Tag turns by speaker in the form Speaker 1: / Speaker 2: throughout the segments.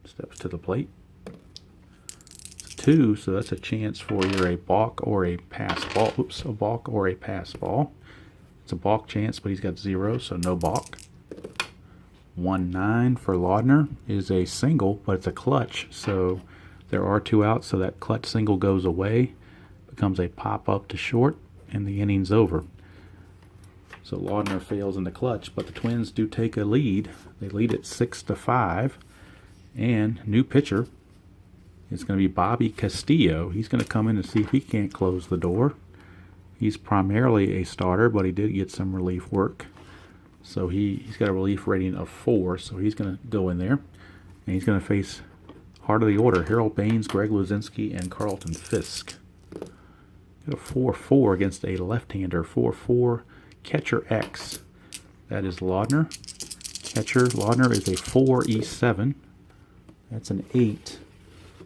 Speaker 1: steps to the plate. It's 2, so that's a chance for either a balk or a pass ball. Oops, a balk or a pass ball. It's a balk chance, but he's got 0, so no balk. 1-9 for Laudner is a single, but it's a clutch, so there are 2 outs, so that clutch single goes away, becomes a pop-up to short, and the inning's over. So Laudner fails in the clutch, but the Twins do take a lead. They lead it 6-5, and new pitcher is going to be Bobby Castillo. He's going to come in and see if he can't close the door. He's primarily a starter, but he did get some relief work. So he's got a relief rating of 4, so he's going to go in there. And he's going to face heart of the order, Harold Baines, Greg Luzinski, and Carlton Fisk. Got a 4-4 against a left-hander, 4-4 catcher X. That is Laudner. Catcher Laudner is a 4E7. That's an 8.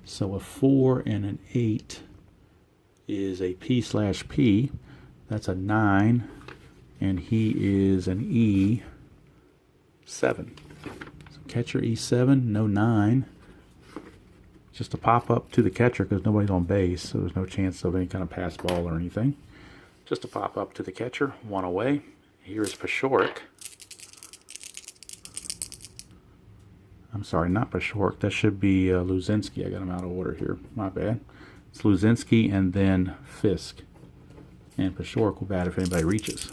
Speaker 1: So a 4 and an 8 is a P/P. That's a 9. And he is an E7. So catcher E7, no 9. Just a pop up to the catcher because nobody's on base, so there's no chance of any kind of pass ball or anything. Just a pop up to the catcher, 1 away. Here's Pashorek. I'm sorry, not Pashorek. That should be Luzinski. I got him out of order here. My bad. It's Luzinski and then Fisk. And Pashorek will bat if anybody reaches.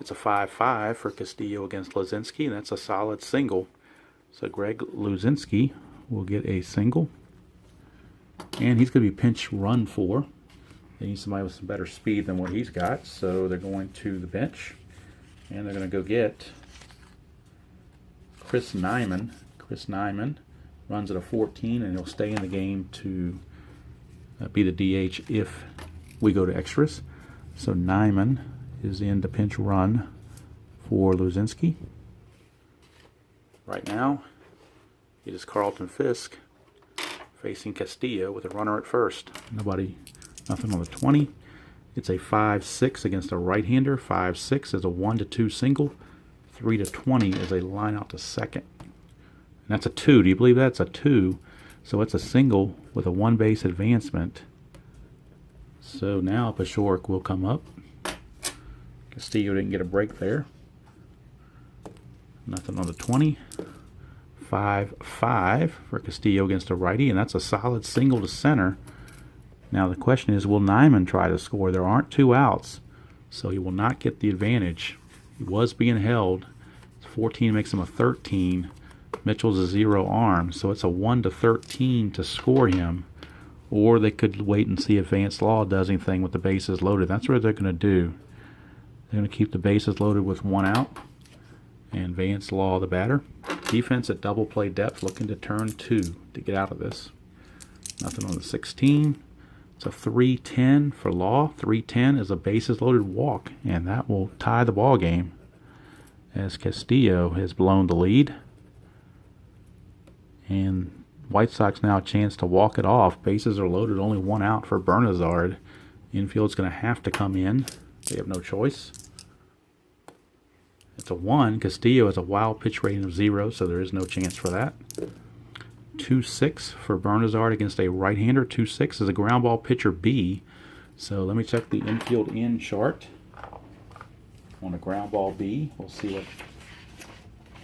Speaker 1: It's a 5-5 for Castillo against Luzinski, and that's a solid single. So Greg Luzinski will get a single. And he's going to be pinch run for. They need somebody with some better speed than what he's got, so they're going to the bench. And they're going to go get Chris Nyman. Chris Nyman runs at a 14, and he'll stay in the game to be the DH if we go to extras. So Nyman is in the pinch run for Luzinski. Right now, it is Carlton Fisk facing Castillo with a runner at first. Nothing on the 20. It's a 5-6 against a right-hander. 5-6 is a 1-2 single. 3-20 is a line out to second. And that's a 2. Do you believe that's a 2? So it's a single with a 1-base advancement. So now Pashorek will come up. Castillo didn't get a break there. Nothing on the 20. 5-5 for Castillo against a righty, and that's a solid single to center. Now the question is, will Nyman try to score? There aren't 2 outs, so he will not get the advantage. He was being held. 14 makes him a 13. Mitchell's a 0 arm, so it's a 1-13 to score him. Or they could wait and see if Vance Law does anything with the bases loaded. That's what they're going to do. They're going to keep the bases loaded with 1 out. And Vance Law, the batter. Defense at double play depth, looking to turn 2 to get out of this. Nothing on the 16. It's a 3-10 for Law. 3-10 is a bases loaded walk, and that will tie the ball game as Castillo has blown the lead. And White Sox now a chance to walk it off. Bases are loaded, only 1 out for Bernazard. Infield's going to have to come in. They have no choice. It's a 1. Castillo has a wild pitch rating of 0, so there is no chance for that. 2-6 for Bernazard against a right-hander. 2-6 is a ground ball pitcher B. So let me check the infield in chart. On a ground ball B, we'll see what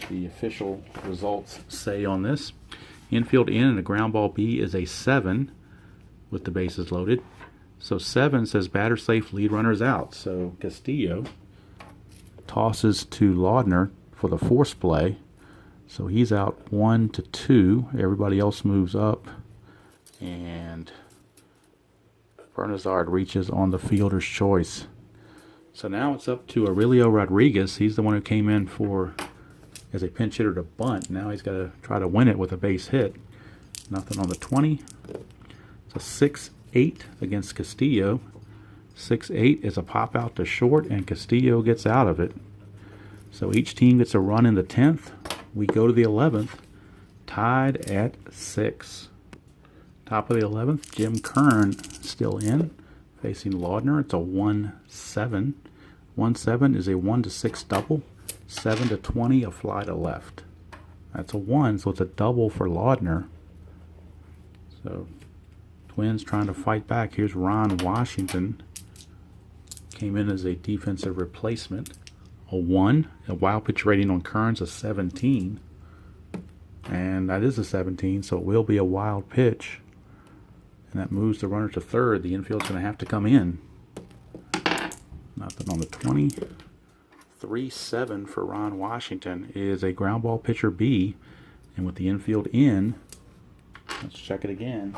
Speaker 1: the official results say on this. Infield in and a ground ball B is a 7 with the bases loaded. So 7 says batter safe, lead runners out. So Castillo tosses to Laudner for the force play. So he's out 1-2. Everybody else moves up. And Bernazard reaches on the fielder's choice. So now it's up to Aurelio Rodriguez. He's the one who came in for as a pinch hitter to bunt. Now he's got to try to win it with a base hit. Nothing on the 20. It's a 6-8 against Castillo. 6-8 is a pop out to short, and Castillo gets out of it. So each team gets a run in the 10th. We go to the 11th, tied at 6. Top of the 11th, Jim Kern still in, facing Laudner. It's a 1-7. 1-7 is a 1-6 double. 7-20, a fly to left. That's a 1, so it's a double for Laudner. So Twins trying to fight back. Here's Ron Washington. Came in as a defensive replacement. A 1. A wild pitch rating on Kearns, a 17. And that is a 17, so it will be a wild pitch. And that moves the runner to third. The infield's going to have to come in. Nothing on the 20. 3-7 for Ron Washington is a ground ball pitcher B. And with the infield in, let's check it again.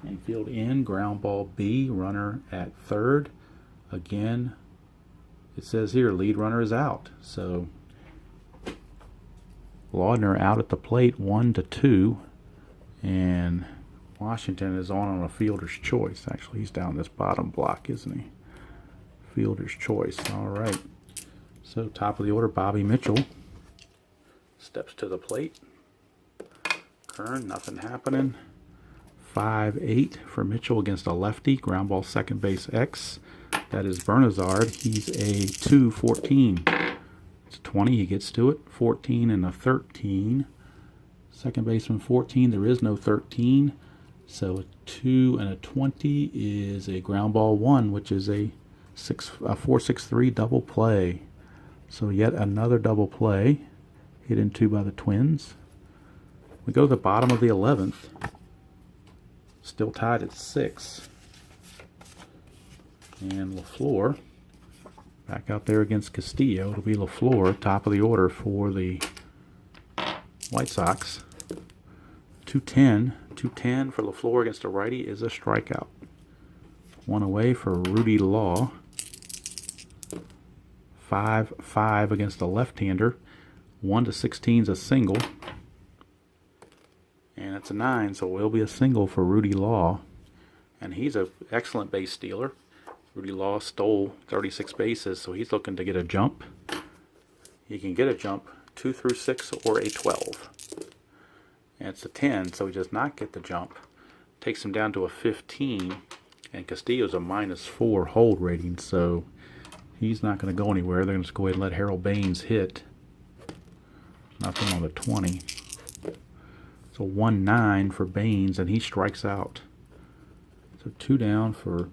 Speaker 1: Infield in, ground ball B, runner at third. Again, it says here lead runner is out. So Laudner out at the plate, 1-2. And Washington is on a fielder's choice. Actually, he's down this bottom block, isn't he? Fielder's choice. All right. So top of the order, Bobby Mitchell steps to the plate. Kern, nothing happening. 5-8 for Mitchell against a lefty. Ground ball second base X. That is Bernazard. He's a 2-14. It's 20. He gets to it. 14 and a 13. Second baseman 14. There is no 13. So a 2 and a 20 is a ground ball 1, which is a 4-6-3 double play. So yet another double play. Hit in 2 by the Twins. We go to the bottom of the 11th. Still tied at 6. And LaFleur back out there against Castillo. It'll be LaFleur, top of the order for the White Sox. 2-10. 2-10 for LaFleur against a righty is a strikeout. 1 away for Rudy Law. 5-5 against a left-hander. 1-16 is a single. And it's a 9, so it will be a single for Rudy Law. And he's an excellent base stealer. Rudy Law stole 36 bases, so he's looking to get a jump. He can get a jump 2 through 6 or a 12. And it's a 10, so he does not get the jump. Takes him down to a 15. And Castillo's a -4 hold rating, so he's not going to go anywhere. They're going to just go ahead and let Harold Baines hit. Nothing on the 20. So 1-9 for Baines, and he strikes out. So 2 down for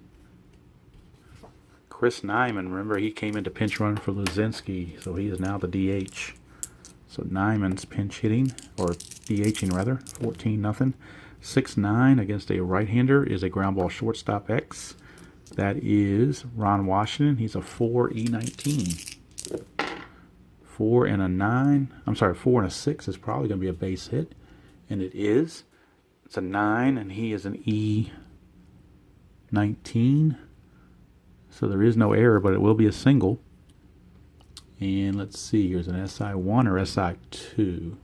Speaker 1: Chris Nyman. Remember, he came into pinch running for Luzinski, so he is now the DH. So Nyman's pinch hitting, or DHing rather, 14-0. 6-9 against a right-hander is a ground ball shortstop X. That is Ron Washington. He's a 4E19. 4 and a 9. I'm sorry, 4 and a 6 is probably going to be a base hit. And it is. It's a 9, and he is an E19. So there is no error, but it will be a single. And let's see, here's an SI1 or SI2.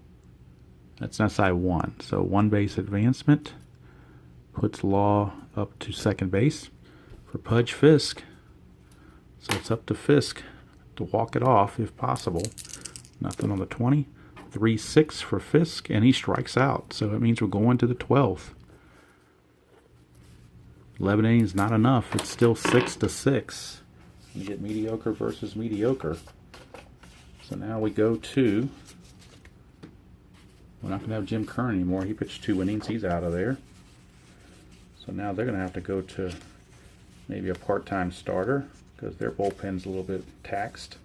Speaker 1: That's an SI1. So 1 base advancement puts Law up to second base for Pudge Fisk. So it's up to Fisk to walk it off if possible. Nothing on the 20. 3-6 for Fisk, and he strikes out. So it means we're going to the 12th. 11 innings not enough. It's still 6-6. You get mediocre versus mediocre. So now we go to, we're not going to have Jim Kern anymore. He pitched 2 innings. He's out of there. So now they're going to have to go to maybe a part-time starter because their bullpen's a little bit taxed.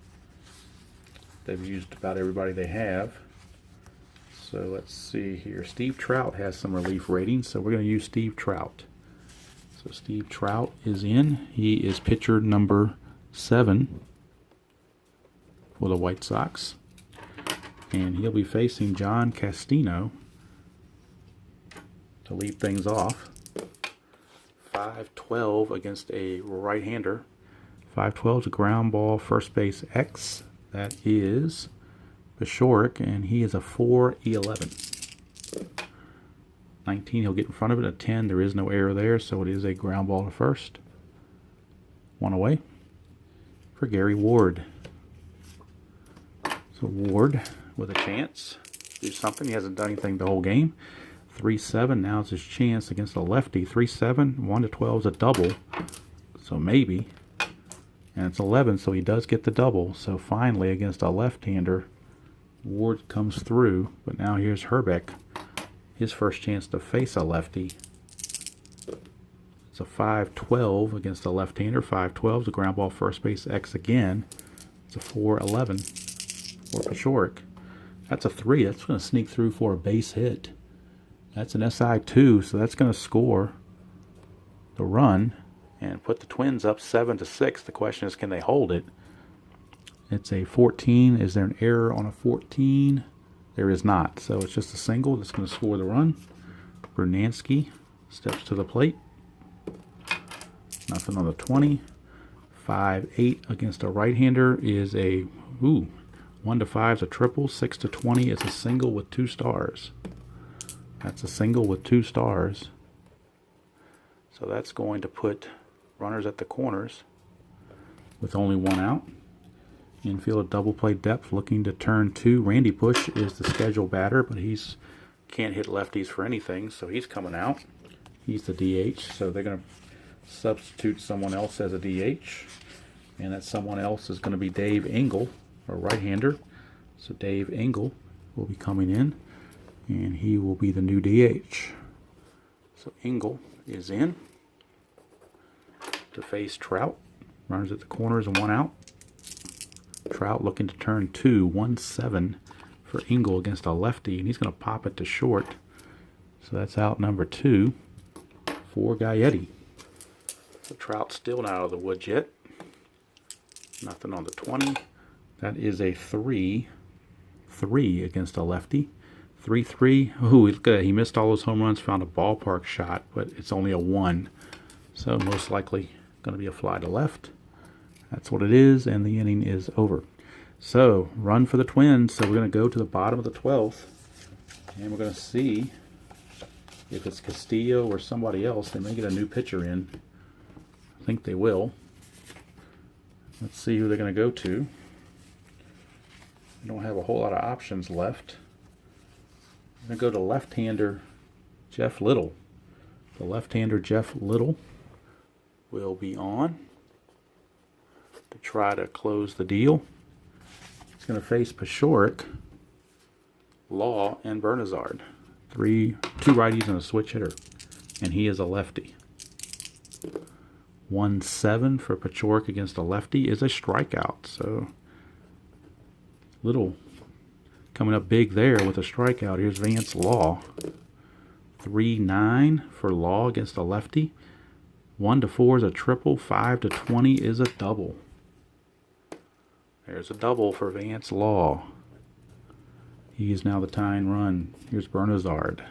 Speaker 1: They've used about everybody they have. So let's see here. Steve Trout has some relief ratings, so we're going to use Steve Trout. So Steve Trout is in. He is pitcher number 7 for the White Sox. And he'll be facing John Castino to lead things off. 5-12 against a right-hander. 5-12 is a ground ball first base X. That is Bashoric, and he is a 4E11. 19, he'll get in front of it. A 10, there is no error there, so it is a ground ball to first. 1 away for Gary Ward. So Ward with a chance to do something. He hasn't done anything the whole game. 3-7, now it's his chance against a lefty. 3-7, 1-12 is a double, so maybe. And it's 11, so he does get the double. So finally, against a left-hander, Ward comes through, but now here's Herbeck. His first chance to face a lefty. It's a 5-12 against a left-hander. 5-12 is a ground ball first base X again. It's a 4-11 for Paciorek. That's a 3. That's going to sneak through for a base hit. That's an SI2, so that's going to score the run and put the Twins up 7-6. The question is, can they hold it? It's a 14. Is there an error on a 14? There is not. So it's just a single that's going to score the run. Brunansky steps to the plate. Nothing on the 20. 5-8 against a right-hander is a 1-5 is a triple. 6-20 is a single with 2 stars. That's a single with 2 stars. So that's going to put runners at the corners with only 1 out. Infield double play depth looking to turn 2. Randy Bush is the scheduled batter, but he's can't hit lefties for anything, so he's coming out. He's the DH, so they're going to substitute someone else as a DH, and that someone else is going to be Dave Engel, a right-hander. So Dave Engel will be coming in, and he will be the new DH. So Engel is in to face Trout. Runners at the corners and 1 out. Trout looking to turn 2. 1-7 for Engel against a lefty, and he's going to pop it to short. So that's out number 2 for Gaetti. So Trout's still not out of the woods yet. Nothing on the 20. That is a 3-3 against a lefty. 3-3. Ooh, look at that. He missed all those home runs, found a ballpark shot, but it's only a 1. So most likely going to be a fly to left. That's what it is, and the inning is over. So, run for the Twins. So we're going to go to the bottom of the 12th, and we're going to see if it's Castillo or somebody else. They may get a new pitcher in. I think they will. Let's see who they're going to go to. We don't have a whole lot of options left. We're going to go to left-hander Jeff Little. The left-hander Jeff Little will be on to try to close the deal. He's going to face Paciorek, Law, and Bernazard. 2 righties and a switch hitter. And he is a lefty. 1-7 for Paciorek against a lefty is a strikeout. So Little coming up big there with a strikeout. Here's Vance Law. 3-9 for Law against a lefty. 1-4 is a triple. 5-20 is a double. There's a double for Vance Law. He is now the tying run. Here's Bernazard.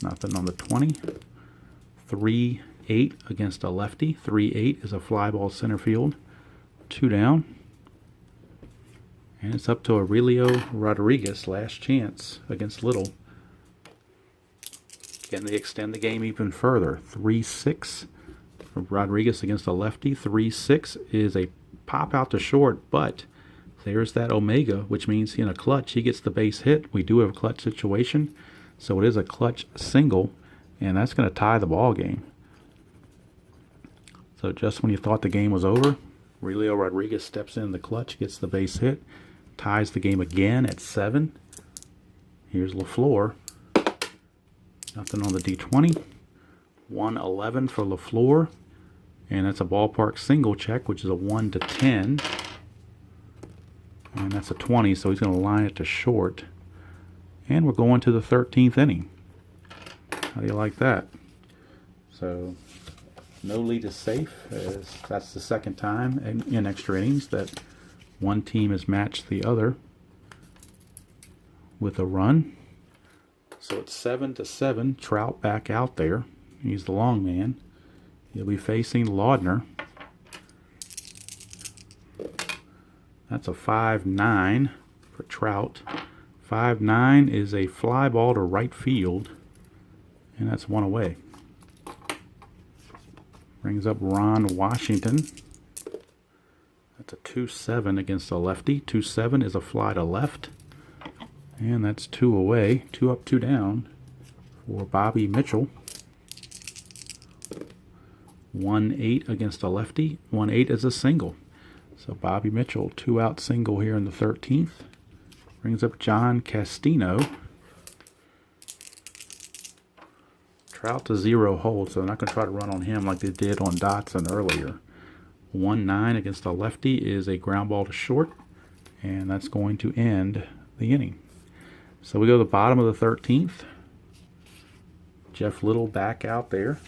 Speaker 1: Nothing on the 20. 3-8 against a lefty. 3-8 is a fly ball center field. 2 down. And it's up to Aurelio Rodriguez, last chance against Little. Can they extend the game even further? 3-6 for Rodriguez against a lefty. 3-6 is a pop out to short, but there's that Omega, which means in a clutch he gets the base hit. We do have a clutch situation, so it is a clutch single, and that's going to tie the ball game. So just when you thought the game was over, Aurelio Rodriguez steps in the clutch, gets the base hit, ties the game again at 7. Here's LaFleur. Nothing on the D20. 1-11 for LaFleur. And that's a ballpark single check, which is a 1-10. And that's a 20, so he's going to line it to short. And we're going to the 13th inning. How do you like that? So, no lead is safe, as that's the second time in extra innings that one team has matched the other with a run. So it's 7-7. Trout back out there. He's the long man. He'll be facing Laudner. That's a 5-9 for Trout. 5-9 is a fly ball to right field, and that's 1 away. Brings up Ron Washington. That's a 2-7 against a lefty. 2-7 is a fly to left, and that's 2 away. 2 up, 2 down for Bobby Mitchell. 1-8 against a lefty. 1-8 is a single. So Bobby Mitchell, 2-out single here in the 13th. Brings up John Castino. Trout to 0 hold, so they're not going to try to run on him like they did on Dotson earlier. 1-9 against a lefty is a ground ball to short, and that's going to end the inning. So we go to the bottom of the 13th. Jeff Little back out there.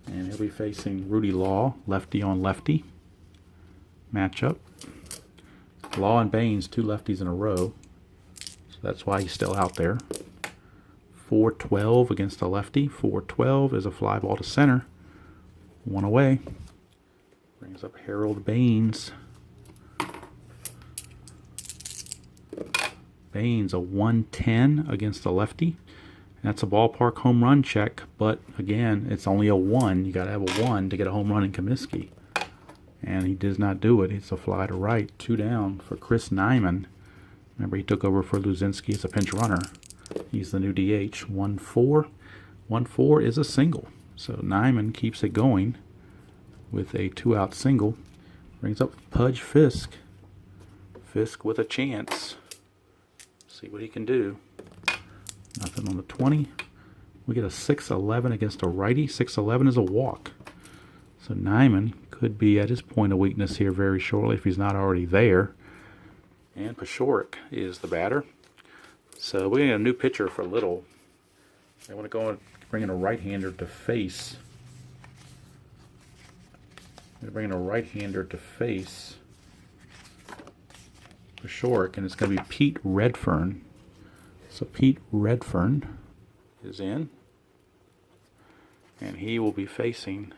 Speaker 1: And he'll be facing Rudy Law, lefty on lefty matchup. Law and Baines, 2 lefties in a row. So that's why he's still out there. 4-12 against a lefty. 4-12 is a fly ball to center. 1 away. Brings up Harold Baines. Baines, a 1-10 against a lefty. That's a ballpark home run check, but again, it's only a 1. You got to have a 1 to get a home run in Comiskey. And he does not do it. It's a fly to right. 2 down for Chris Nyman. Remember, he took over for Luzinski as a pinch runner. He's the new DH. 1-4. 1-4 is a single. So Nyman keeps it going with a 2-out single. Brings up Pudge Fisk. Fisk with a chance. See what he can do. Nothing on the 20. We get a 6-11 against a righty. 6-11 is a walk. So Nyman could be at his point of weakness here very shortly if he's not already there. And Pashorek is the batter. So we're getting a new pitcher for Little. They want to go and bring in a right-hander to face. They're bringing a right-hander to face Pashorek, and it's going to be Pete Redfern. So Pete Redfern is in, and he will be facing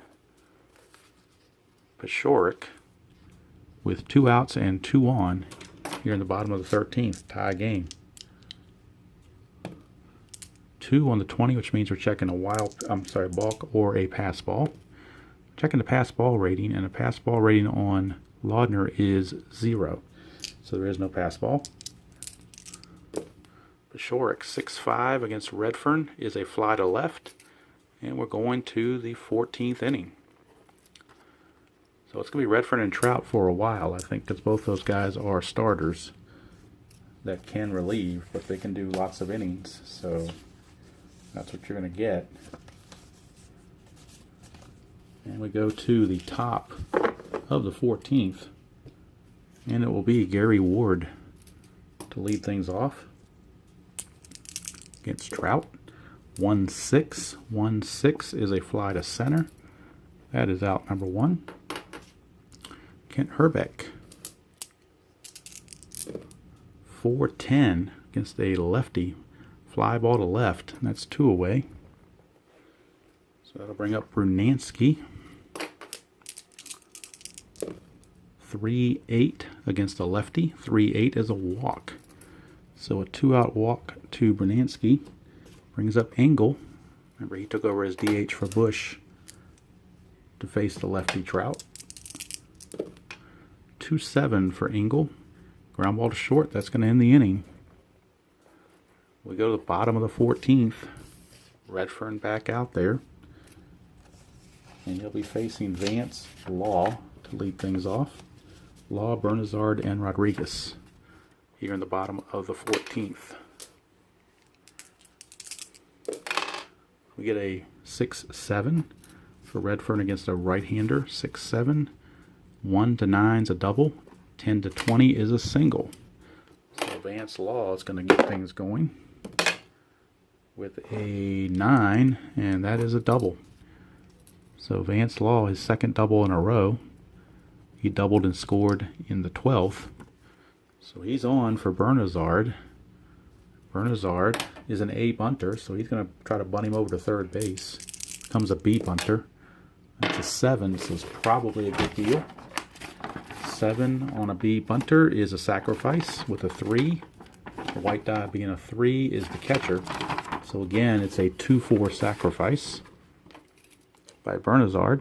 Speaker 1: Pashorek with 2 outs and 2 on here in the bottom of the 13th. Tie game. 2 on the 20, which means we're checking a balk or a pass ball. Checking the pass ball rating, and the pass ball rating on Laudner is 0. So there is no pass ball. Pashorek, 6-5 against Redfern is a fly to left. And we're going to the 14th inning. So it's going to be Redfern and Trout for a while, I think, because both those guys are starters that can relieve, but they can do lots of innings. So that's what you're going to get. And we go to the top of the 14th. And it will be Gary Ward to lead things off against Trout. 1-6. 1-6 is a fly to center. That is out number 1. Kent Herbeck. 4-10 against a lefty. Fly ball to left. And that's 2 away. So that'll bring up Brunansky. 3-8 against a lefty. 3-8 is a walk. So a 2-out walk to Brunansky. Brings up Engel. Remember, he took over as DH for Bush to face the lefty Trout. 2-7 for Engel. Ground ball to short. That's going to end the inning. We go to the bottom of the 14th. Redfern back out there. And he'll be facing Vance Law to lead things off. Law, Bernazard, and Rodriguez here in the bottom of the 14th. We get a 6-7 for Redfern against a right-hander. 6-7. 1-9 is a double. 10-20 is a single. So Vance Law is going to get things going with a 9, and that is a double. So Vance Law, his second double in a row. He doubled and scored in the 12th. So he's on for Bernazard. Bernazard is an A bunter, so he's going to try to bunt him over to third base. Becomes a B bunter. That's a 7, so it's probably a good deal. 7 on a B bunter is a sacrifice with a 3. The white die being a 3 is the catcher. So again, it's a 2-4 sacrifice by Bernazard.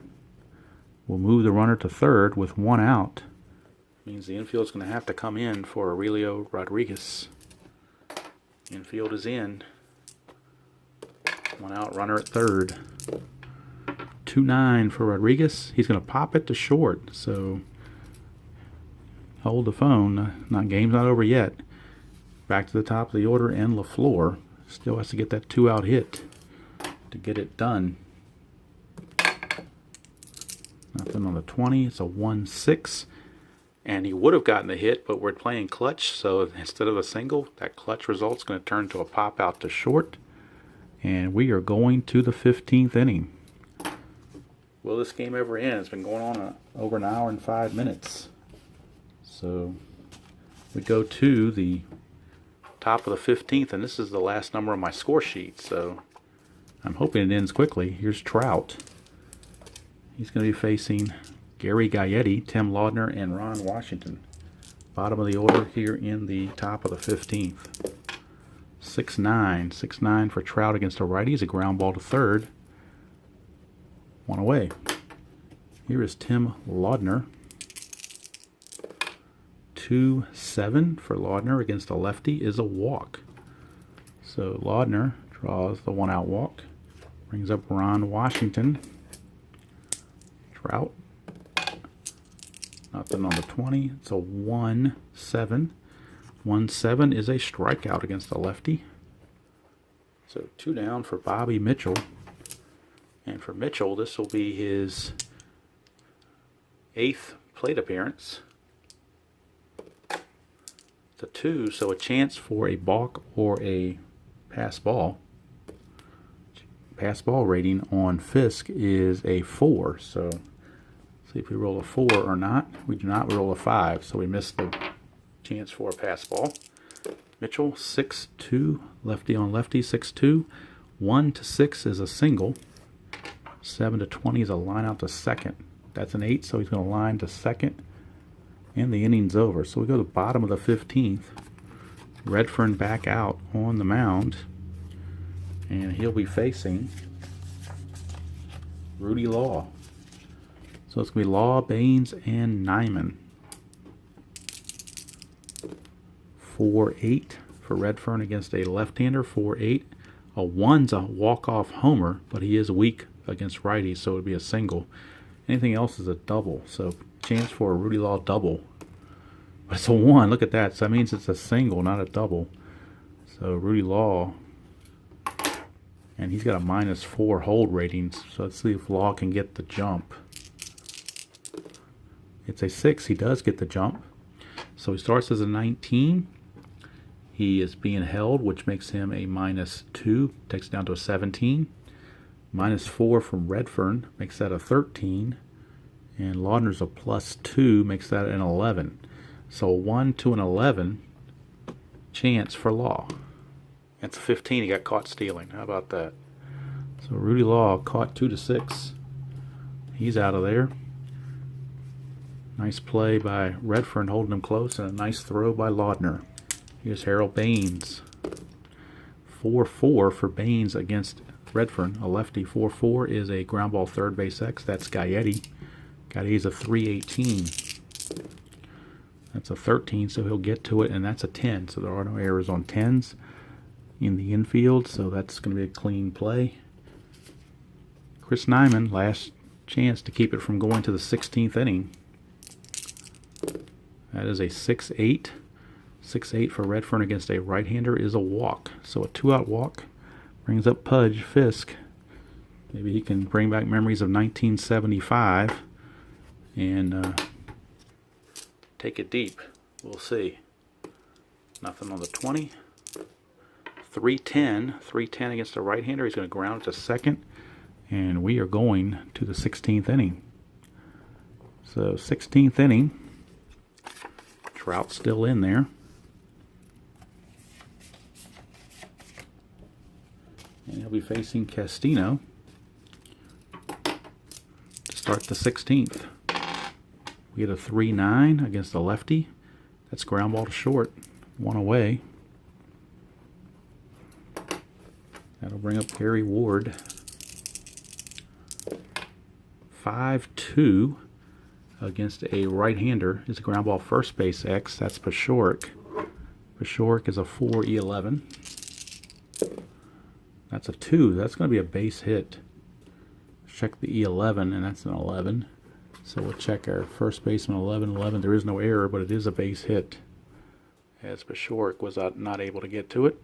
Speaker 1: We'll move the runner to third with 1 out. Means the infield is going to have to come in for Aurelio Rodriguez. Infield is in. 1 out, runner at third. 2-9 for Rodriguez. He's going to pop it to short. So hold the phone. Game's not over yet. Back to the top of the order, and LaFleur still has to get that 2-out hit to get it done. Nothing on the 20. It's a 1-6. And he would have gotten the hit, but we're playing clutch, so instead of a single, that clutch result's going to turn to a pop out to short. And we are going to the 15th inning. Will this game ever end? It's been going on over an hour and 5 minutes. So we go to the top of the 15th, and this is the last number on my score sheet, so I'm hoping it ends quickly. Here's Trout. He's going to be facing Gary Gaetti, Tim Laudner, and Ron Washington. Bottom of the order here in the top of the 15th. 6-9. 6-9 for Trout against a righty. It's a ground ball to third. One away. Here is Tim Laudner. 2-7 for Laudner against a lefty is a walk. So Laudner draws the 1-out walk. Brings up Ron Washington. Trout. Nothing on the 20. It's a 1-7. 1-7 is a strikeout against a lefty. So 2 down for Bobby Mitchell. And for Mitchell, this will be his 8th plate appearance. It's a 2, so a chance for a balk or a pass ball. Pass ball rating on Fisk is a 4, so see if we roll a 4 or not. We do not roll a 5, so we missed the chance for a pass ball. Mitchell, 6-2, lefty on lefty, 6-2. 1-6 is a single. 7-20 is a line out to second. That's an 8, so he's going to line to second. And the inning's over. So we go to the bottom of the 15th. Redfern back out on the mound. And he'll be facing Rudy Law. So it's going to be Law, Baines, and Nyman. 4-8 for Redfern against a left-hander. 4-8. A 1's a walk-off homer, but he is weak against righties, so it would be a single. Anything else is a double. So chance for a Rudy Law double. But it's a 1. Look at that. So that means it's a single, not a double. So Rudy Law. And he's got a -4 hold rating. So let's see if Law can get the jump. It's a 6. He does get the jump. So he starts as a 19. He is being held, which makes him a -2. Takes it down to a 17. -4 from Redfern makes that a 13. And Laudner's a +2 makes that an 11. So a 1 to an 11 chance for Law. That's a 15. He got caught stealing. How about that? So Rudy Law caught 2-6. He's out of there. Nice play by Redfern holding him close, and a nice throw by Laudner. Here's Harold Baines. 4-4 for Baines against Redfern. A lefty. 4-4 is a ground ball third base X. That's Gaetti. Gaetti's a 318. That's a 13, so he'll get to it, and that's a 10. So there are no errors on 10s in the infield, so that's going to be a clean play. Chris Nyman, last chance to keep it from going to the 16th inning. That is a 6-8. 6-8 for Redfern against a right-hander is a walk. So a 2-out walk brings up Pudge Fisk. Maybe he can bring back memories of 1975 and take it deep. We'll see. Nothing on the 20. 3-10 against a right-hander. He's going to ground it to second. And we are going to the 16th inning. So 16th inning. Trout's still in there. And he'll be facing Castino to start the 16th. We get a 3-9 against a lefty. That's ground ball to short. 1 away. That'll bring up Gary Ward. 5-2 against a right-hander is a ground ball first base X. That's Pashorek. Pashorek is a 4-11. That's a 2. That's going to be a base hit. check the E11, and that's an 11. So we'll check our first baseman 11-11. There is no error, but it is a base hit, as Bashork was not able to get to it.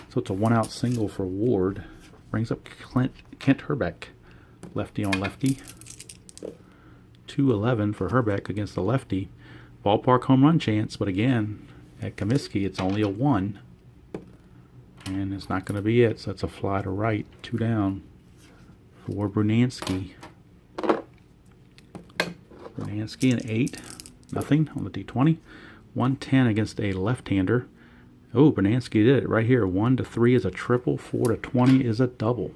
Speaker 1: So it's a 1-out single for Ward. Brings up Kent Herbeck, lefty on lefty. 2-11 for Herbeck against the lefty. Ballpark home run chance, but again, at Comiskey, it's only a 1. And it's not going to be it, so it's a fly to right. 2 down for Brunansky. Brunansky an 8. Nothing on the D20. 110 against a left-hander. Oh, Brunansky did it right here. 1-3 is a triple. 4-20 is a double.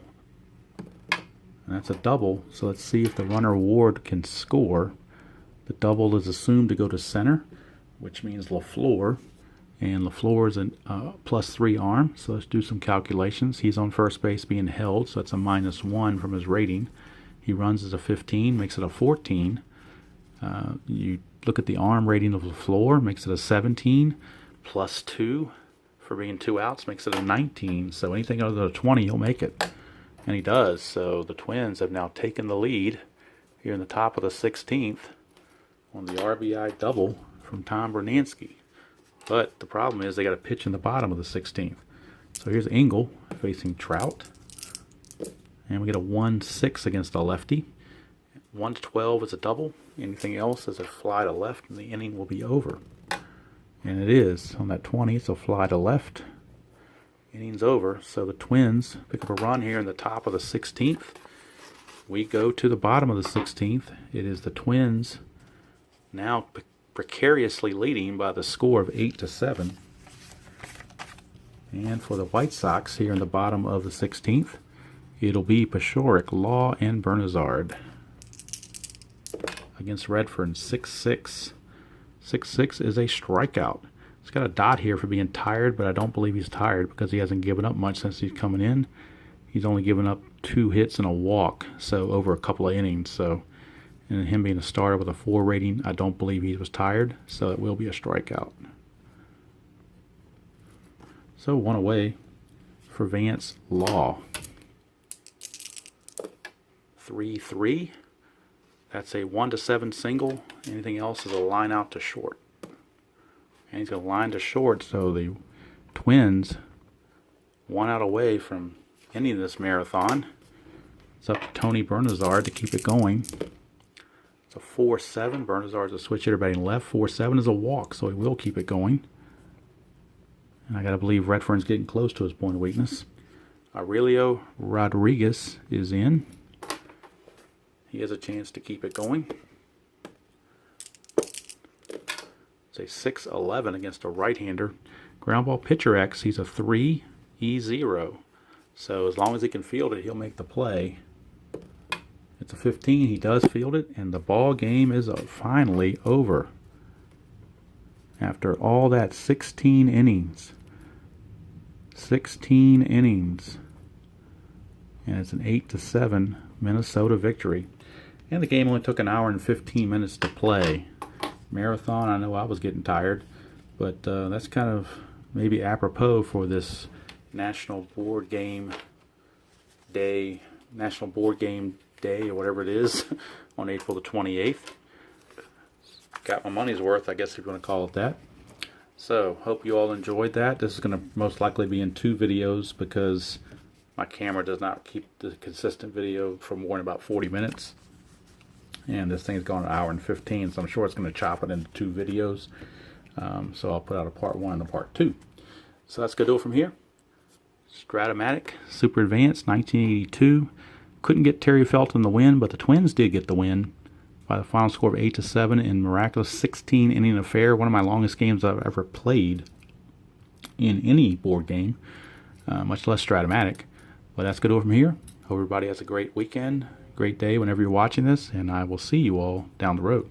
Speaker 1: And that's a double, so let's see if the runner Ward can score. The double is assumed to go to center, which means LaFleur. And LaFleur is a +3 arm, so let's do some calculations. He's on first base being held, so that's a -1 from his rating. He runs as a 15, makes it a 14. You look at the arm rating of LaFleur, makes it a 17, +2 for being 2 outs, makes it a 19. So anything other than a 20, he'll make it. And he does. So the Twins have now taken the lead here in the top of the 16th on the RBI double from Tom Brunansky. But the problem is they got a pitch in the bottom of the 16th. So here's Engel facing Trout. And we get a 1-6 against a lefty. 1-12 is a double. Anything else is a fly to left, and the inning will be over. And it is. On that 20, it's a fly to left. Inning's over. So the Twins pick up a run here in the top of the 16th. We go to the bottom of the 16th. It is the Twins now precariously leading by the score of 8-7. And for the White Sox here in the bottom of the 16th, it'll be Bashork, Law, and Bernazard against Redfern. 6-6. 6-6 is a strikeout. He's got a dot here for being tired, but I don't believe he's tired because he hasn't given up much since he's coming in. He's only given up 2 hits and a walk, so over a couple of innings. So, and him being a starter with a 4 rating, I don't believe he was tired, so it will be a strikeout. So 1 away for Vance Law. 3-3. That's a 1-7 single. Anything else is a line out to short. And he's going to line to short, so the Twins 1 out away from ending this marathon. It's up to Tony Bernazard to keep it going. It's a 4-7. Bernazard's a switch hitter batting left. 4-7 is a walk, so he will keep it going. And I got to believe Redfern's getting close to his point of weakness. Aurelio Rodriguez is in. He has a chance to keep it going. It's a 6-11 against a right-hander. Ground ball pitcher X, he's a 3, E0. So as long as he can field it, he'll make the play. It's a 15, he does field it, and the ball game is finally over. After all that 16 innings. 16 innings. And it's an 8-7 Minnesota victory. And the game only took 1 hour and 15 minutes to play. Marathon, I know I was getting tired, but that's kind of maybe apropos for this National Board Game Day, or whatever it is, on April the 28th. Got my money's worth, I guess you're going to call it that. So, hope you all enjoyed that. This is going to most likely be in 2 videos because my camera does not keep the consistent video for more than about 40 minutes. And this thing's going 1 hour and 15, so I'm sure it's going to chop it into 2 videos. So I'll put out a part 1 and a part 2. So that's going to do it from here. Strat-O-Matic, Super Advanced, 1982. Couldn't get Terry Felton the win, but the Twins did get the win by the final score of 8-7 in miraculous 16-inning affair. One of my longest games I've ever played in any board game, much less Strat-O-Matic. But that's going to do it from here. Hope everybody has a great weekend. Great day whenever you're watching this, and I will see you all down the road.